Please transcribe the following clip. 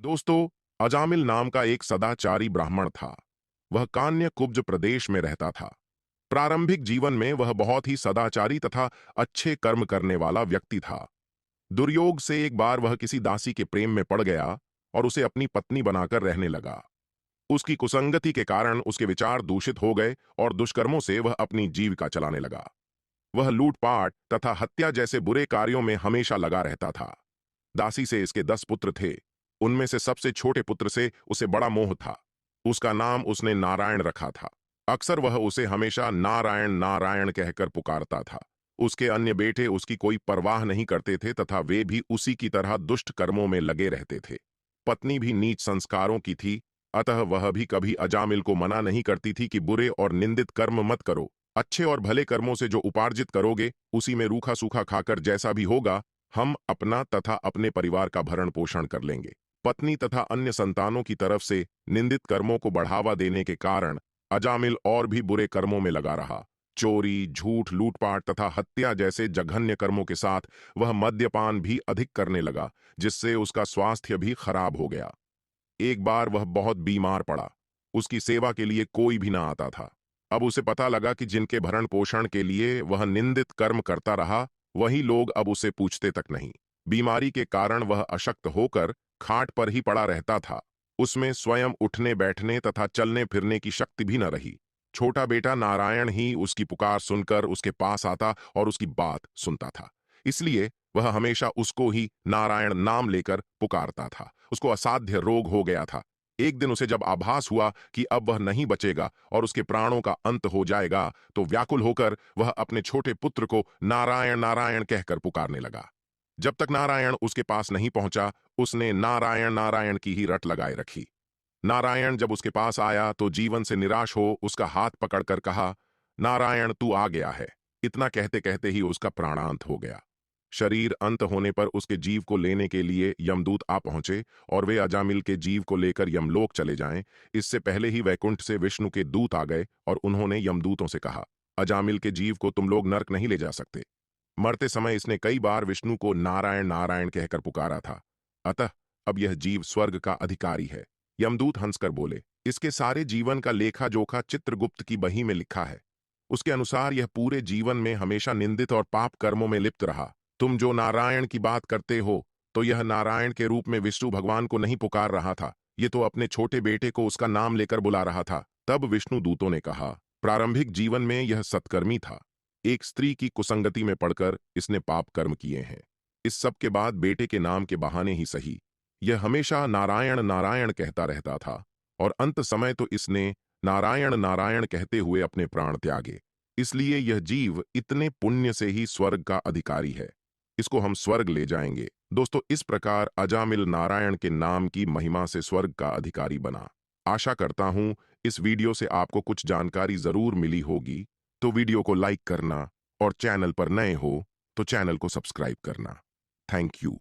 दोस्तों, अजामिल नाम का एक सदाचारी ब्राह्मण था। वह कान्य कुब्ज प्रदेश में रहता था। प्रारंभिक जीवन में वह बहुत ही सदाचारी तथा अच्छे कर्म करने वाला व्यक्ति था। दुर्योग से एक बार वह किसी दासी के प्रेम में पड़ गया और उसे अपनी पत्नी बनाकर रहने लगा। उसकी कुसंगति के कारण उसके विचार दूषित हो गए और दुष्कर्मों से वह अपनी जीविका चलाने लगा। वह लूटपाट तथा हत्या जैसे बुरे कार्यों में हमेशा लगा रहता था। दासी से इसके 10 पुत्र थे। उनमें से सबसे छोटे पुत्र से उसे बड़ा मोह था। उसका नाम उसने नारायण रखा था। अक्सर वह उसे हमेशा नारायण नारायण कहकर पुकारता था। उसके अन्य बेटे उसकी कोई परवाह नहीं करते थे तथा वे भी उसी की तरह दुष्ट कर्मों में लगे रहते थे। पत्नी भी नीच संस्कारों की थी, अतः वह भी कभी अजामिल को मना नहीं करती थी कि बुरे और निंदित कर्म मत करो। अच्छे और भले कर्मों से जो उपार्जित करोगे उसी में रूखा सूखा खाकर जैसा भी होगा, हम अपना तथा अपने परिवार का भरण पोषण कर लेंगे। पत्नी तथा अन्य संतानों की तरफ से निंदित कर्मों को बढ़ावा देने के कारण अजामिल और भी बुरे कर्मों में लगा रहा। चोरी, झूठ, लूटपाट तथा हत्या जैसे जघन्य कर्मों के साथ वह मद्यपान भी अधिक करने लगा, जिससे उसका स्वास्थ्य भी खराब हो गया। एक बार वह बहुत बीमार पड़ा। उसकी सेवा के लिए कोई भी ना आता था। अब उसे पता लगा कि जिनके भरण पोषण के लिए वह निंदित कर्म करता रहा, वही लोग अब उसे पूछते तक नहीं। बीमारी के कारण वह अशक्त होकर खाट पर ही पड़ा रहता था। उसमें स्वयं उठने बैठने तथा चलने फिरने की शक्ति भी न रही। छोटा बेटा नारायण ही उसकी पुकार सुनकर उसके पास आता और उसकी बात सुनता था। इसलिए वह हमेशा उसको ही नारायण नाम लेकर पुकारता था। उसको असाध्य रोग हो गया था। एक दिन उसे जब आभास हुआ कि अब वह नहीं बचेगा और उसके प्राणों का अंत हो जाएगा, तो व्याकुल होकर वह अपने छोटे पुत्र को नारायण नारायण कहकर पुकारने लगा। जब तक नारायण उसके पास नहीं पहुंचा, उसने नारायण नारायण की ही रट लगाए रखी। नारायण जब उसके पास आया तो जीवन से निराश हो उसका हाथ पकड़कर कहा, नारायण तू आ गया है। इतना कहते कहते ही उसका प्राणांत हो गया। शरीर अंत होने पर उसके जीव को लेने के लिए यमदूत आ पहुंचे और वे अजामिल के जीव को लेकर यमलोक चले जाएं। इससे पहले ही वैकुंठ से विष्णु के दूत आ गए और उन्होंने यमदूतों से कहा, अजामिल के जीव को तुम लोग नरक नहीं ले जा सकते। मरते समय इसने कई बार विष्णु को नारायण नारायण कहकर पुकारा था, अतः अब यह जीव स्वर्ग का अधिकारी है। यमदूत हंसकर बोले, इसके सारे जीवन का लेखा जोखा चित्रगुप्त की बही में लिखा है। उसके अनुसार यह पूरे जीवन में हमेशा निंदित और पाप कर्मों में लिप्त रहा। तुम जो नारायण की बात करते हो, तो यह नारायण के रूप में विष्णु भगवान को नहीं पुकार रहा था, ये तो अपने छोटे बेटे को उसका नाम लेकर बुला रहा था। तब विष्णु दूतों ने कहा, प्रारंभिक जीवन में यह सत्कर्मी था। एक स्त्री की कुसंगति में पड़कर इसने पाप कर्म किए हैं। इस सब के बाद बेटे के नाम के बहाने ही सही, यह हमेशा नारायण नारायण कहता रहता था और अंत समय तो इसने नारायण नारायण कहते हुए अपने प्राण त्यागे। इसलिए यह जीव इतने पुण्य से ही स्वर्ग का अधिकारी है। इसको हम स्वर्ग ले जाएंगे। दोस्तों, इस प्रकार अजामिल नारायण के नाम की महिमा से स्वर्ग का अधिकारी बना। आशा करता हूं इस वीडियो से आपको कुछ जानकारी जरूर मिली होगी। तो वीडियो को लाइक करना और चैनल पर नए हो तो चैनल को सब्सक्राइब करना। Thank you.